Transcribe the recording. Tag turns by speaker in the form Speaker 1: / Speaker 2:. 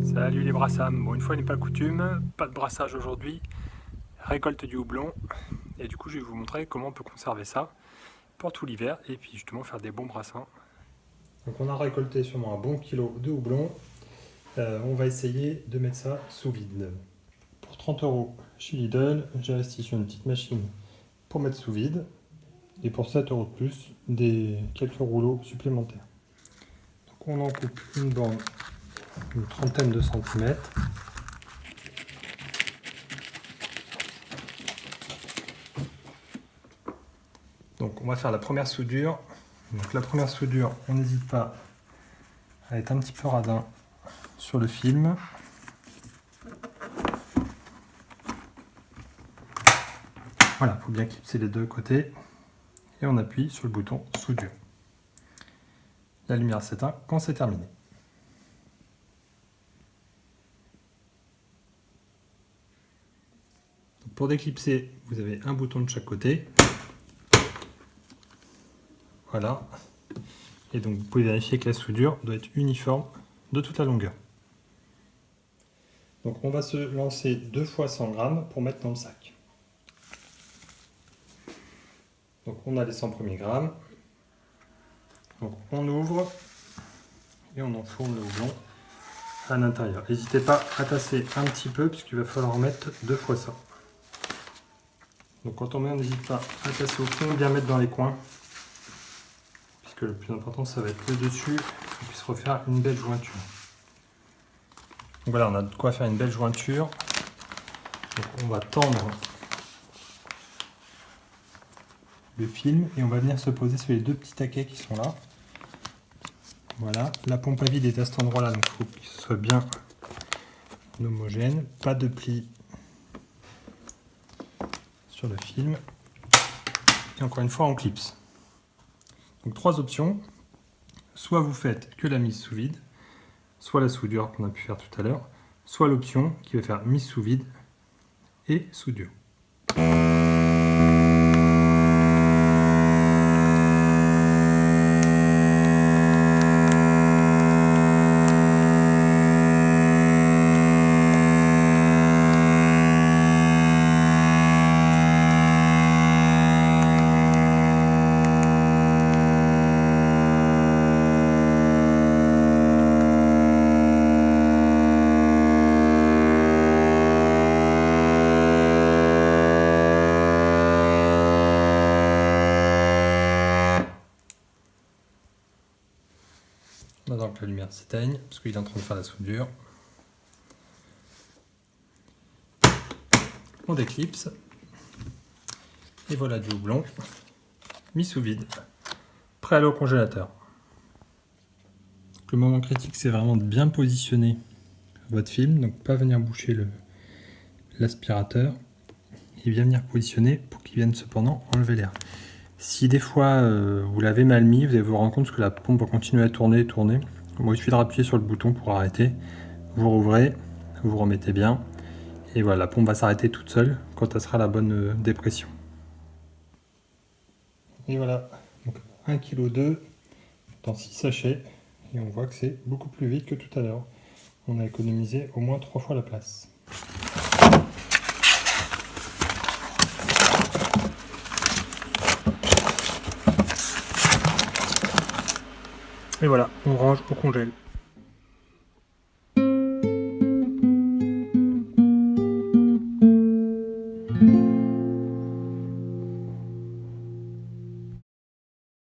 Speaker 1: Salut les brassams, bon une fois n'est pas coutume, pas de brassage aujourd'hui, récolte du houblon et du coup je vais vous montrer comment on peut conserver ça pour tout l'hiver et puis justement faire des bons brassins. Donc on a récolté sûrement un bon kilo de houblon, on va essayer de mettre ça sous vide. Pour 30 € chez Lidl, j'ai investi sur une petite machine pour mettre sous vide et pour 7 € de plus, quelques rouleaux supplémentaires. Donc on en coupe une bande une trentaine de centimètres. Donc on va faire la première soudure. Donc la première soudure, on n'hésite pas à être un petit peu radin sur le film. Voilà, il faut bien clipser les deux côtés. Et on appuie sur le bouton soudure. La lumière s'éteint quand c'est terminé. Pour déclipser, vous avez un bouton de chaque côté. Voilà. Et donc vous pouvez vérifier que la soudure doit être uniforme de toute la longueur. Donc on va se lancer 2 fois 100 g pour mettre dans le sac. Donc on a les 100 premiers grammes. Donc on ouvre et on enfourne le houblon à l'intérieur. N'hésitez pas à tasser un petit peu puisqu'il va falloir en mettre 2 fois ça. Donc quand on met, on n'hésite pas à tasser au fond, bien mettre dans les coins. Puisque le plus important, ça va être le dessus, qu'on puisse refaire une belle jointure. Donc voilà, on a de quoi faire une belle jointure. Donc on va tendre le film et on va venir se poser sur les deux petits taquets qui sont là. Voilà, la pompe à vide est à cet endroit-là, donc il faut que ce soit bien homogène. Pas de plis sur le film. Et encore une fois, on clipse. Donc 3 options. Soit vous faites que la mise sous vide, soit la soudure qu'on a pu faire tout à l'heure, soit l'option qui va faire mise sous vide et soudure. On attend que la lumière s'éteigne, parce qu'il est en train de faire la soudure. On déclipse. Et voilà du houblon mis sous vide, prêt à aller au congélateur. Donc, le moment critique, c'est vraiment de bien positionner votre film, donc pas venir boucher l'aspirateur, et bien venir positionner pour qu'il vienne cependant enlever l'air. Si des fois vous l'avez mal mis, vous allez vous rendre compte que la pompe va continuer à tourner. Bon, il suffit de appuyer sur le bouton pour arrêter. Vous rouvrez, vous remettez bien. Et voilà, la pompe va s'arrêter toute seule quand elle sera à la bonne dépression. Et voilà, donc 1,2 kg dans 6 sachets. Et on voit que c'est beaucoup plus vite que tout à l'heure. On a économisé au moins 3 fois la place. Et voilà, on range au congèle.